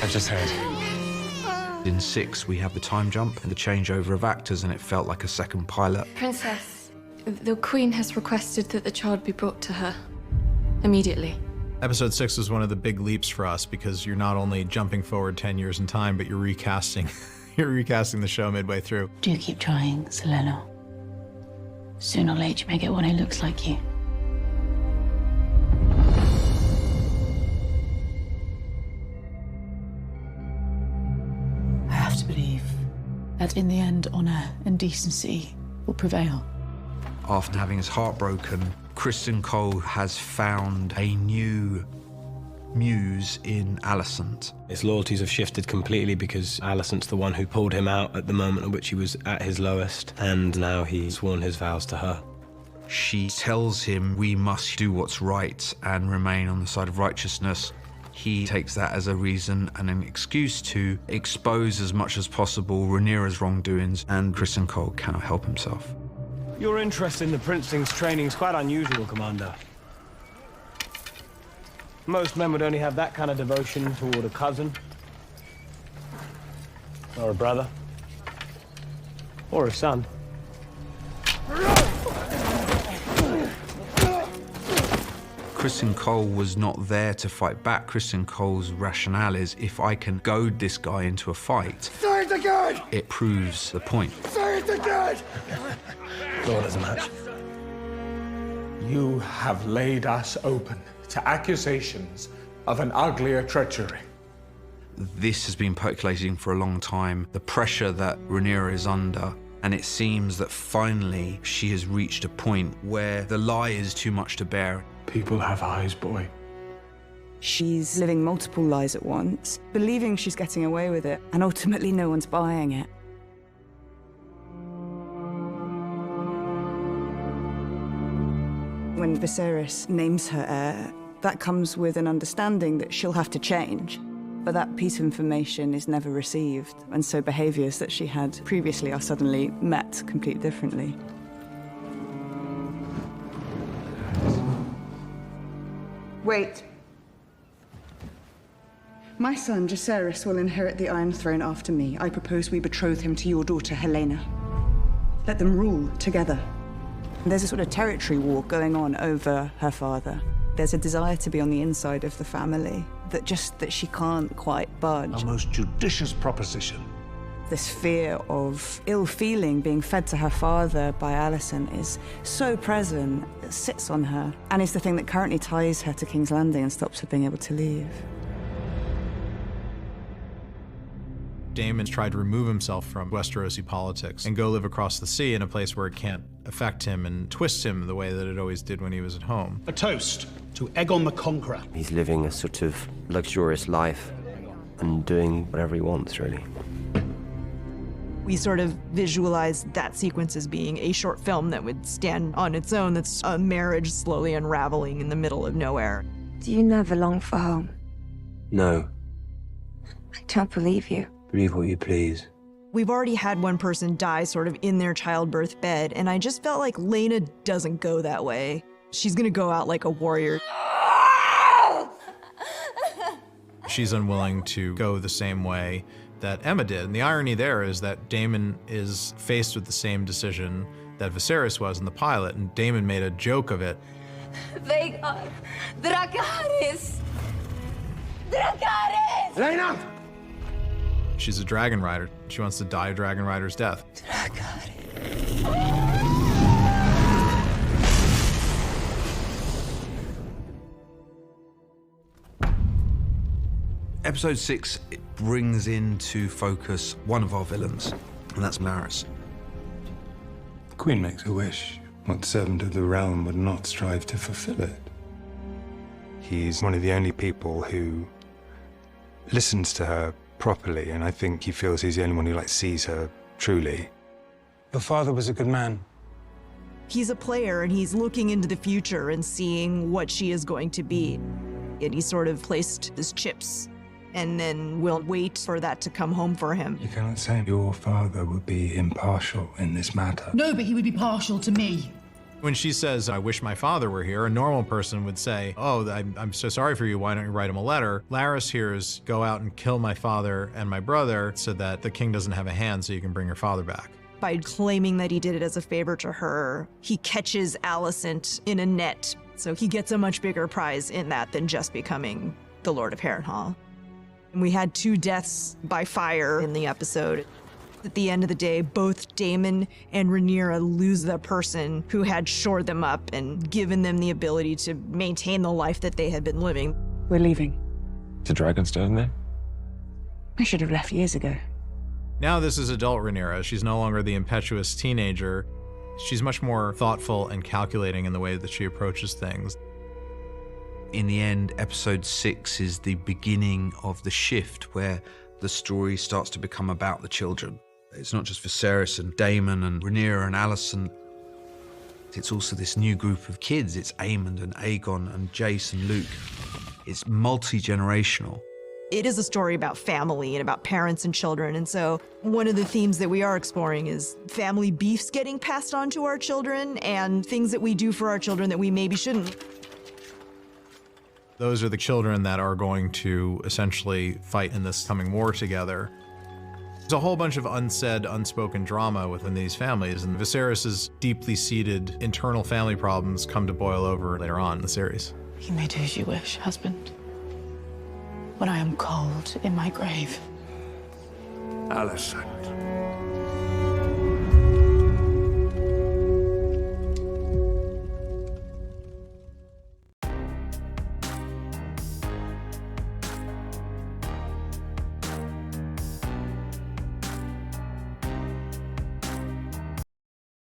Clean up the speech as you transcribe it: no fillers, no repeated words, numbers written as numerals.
I've just heard. In 6, we have the time jump and the changeover of actors, and it felt like a second pilot. Princess, the Queen has requested that the child be brought to her immediately. Episode 6 was one of the big leaps for us because you're not only jumping forward 10 years in time, but you're recasting the show midway through. Do keep trying, Selena. Sooner or later, you may get one who looks like you. I have to believe that in the end, honor and decency will prevail. After having his heart broken, Kristen Cole has found a new muse in Alicent. His loyalties have shifted completely because Alicent's the one who pulled him out at the moment at which he was at his lowest, and now he's sworn his vows to her. She tells him we must do what's right and remain on the side of righteousness. He takes that as a reason and an excuse to expose as much as possible Rhaenyra's wrongdoings, and Kristen Cole cannot help himself. Your interest in the Princeling's training is quite unusual, Commander. Most men would only have that kind of devotion toward a cousin, or a brother, or a son. Kristen Cole was not there to fight back. Kristen Cole's rationale is, if I can goad this guy into a fight, Say it again! it proves the point. Say it again! Lord as a match. You have laid us open to accusations of an uglier treachery. This has been percolating for a long time, the pressure that Rhaenyra is under, and it seems that finally she has reached a point where the lie is too much to bear. People have eyes, boy. She's living multiple lies at once, believing she's getting away with it, and ultimately no one's buying it. When Viserys names her heir, that comes with an understanding that she'll have to change. But that piece of information is never received, and so behaviours that she had previously are suddenly met completely differently. Wait. My son, Jacaerys, will inherit the Iron Throne after me. I propose we betroth him to your daughter, Helena. Let them rule together. There's a sort of territory war going on over her father. There's a desire to be on the inside of the family that she can't quite budge. A most judicious proposition. This fear of ill feeling being fed to her father by Alicent is so present, it sits on her, and is the thing that currently ties her to King's Landing and stops her being able to leave. Daemon's tried to remove himself from Westerosi politics and go live across the sea in a place where it can't affect him and twist him the way that it always did when he was at home. A toast to Aegon the Conqueror. He's living a sort of luxurious life and doing whatever he wants, really. We sort of visualized that sequence as being a short film that would stand on its own, that's a marriage slowly unraveling in the middle of nowhere. Do you never long for home? No. I don't believe you. Believe what you please. We've already had one person die sort of in their childbirth bed, and I just felt like Lena doesn't go that way. She's gonna go out like a warrior. She's unwilling to go the same way that Emma did. And the irony there is that Daemon is faced with the same decision that Viserys was in the pilot, and Daemon made a joke of it. Vhagar! Dracarys! Dracarys! Lena! She's a dragon rider. She wants to die a dragon rider's death. Episode 6 it brings into focus one of our villains, and that's Larys. The Queen makes a wish. What servant of the realm would not strive to fulfill it? He's one of the only people who listens to her properly, and I think he feels he's the only one who sees her truly. Your father was a good man. He's a player, and he's looking into the future and seeing what she is going to be. And he sort of placed his chips, and then will wait for that to come home for him. You cannot say your father would be impartial in this matter. No, but he would be partial to me. When she says, I wish my father were here, a normal person would say, oh, I'm so sorry for you, why don't you write him a letter? Laris hears, go out and kill my father and my brother so that the king doesn't have a hand so you can bring your father back. By claiming that he did it as a favor to her, he catches Alicent in a net. So he gets a much bigger prize in that than just becoming the Lord of Harrenhal. And we had 2 deaths by fire in the episode. At the end of the day, both Daemon and Rhaenyra lose the person who had shored them up and given them the ability to maintain the life that they had been living. We're leaving. To Dragonstone, then? I should have left years ago. Now this is adult Rhaenyra. She's no longer the impetuous teenager. She's much more thoughtful and calculating in the way that she approaches things. In the end, episode 6 is the beginning of the shift where the story starts to become about the children. It's not just Viserys and Daemon and Rhaenyra and Alicent. It's also this new group of kids. It's Aemond and Aegon and Jace and Luke. It's multi-generational. It is a story about family and about parents and children. And so one of the themes that we are exploring is family beefs getting passed on to our children and things that we do for our children that we maybe shouldn't. Those are the children that are going to essentially fight in this coming war together. There's a whole bunch of unsaid, unspoken drama within these families, and Viserys' deeply seated internal family problems come to boil over later on in the series. You may do as you wish, husband. When I am cold in my grave. Alicent.